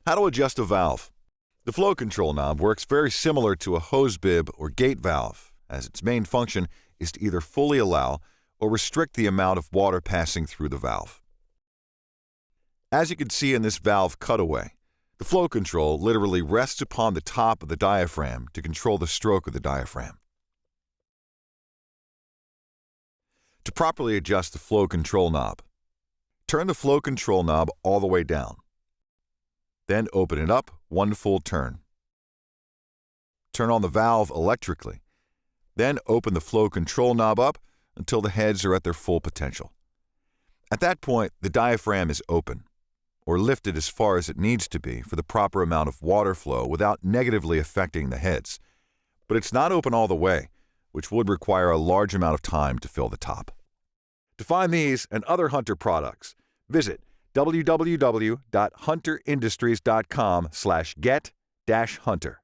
How to adjust a valve. The flow control knob works very similar to a hose bib or gate valve, as its main function is to either fully allow or restrict the amount of water passing through the valve. As you can see in this valve cutaway, the flow control literally rests upon the top of the diaphragm to control the stroke of the diaphragm. To properly adjust the flow control knob, turn the flow control knob all the way down. Then open it up one full turn. Turn on the valve electrically. Then open the flow control knob up until the heads are at their full potential. At that point, the diaphragm is open, or lifted as far as it needs to be for the proper amount of water flow without negatively affecting the heads. But it's not open all the way, which would require a large amount of time to fill the top. To find these and other Hunter products, visit www.hunterindustries.com/get-hunter.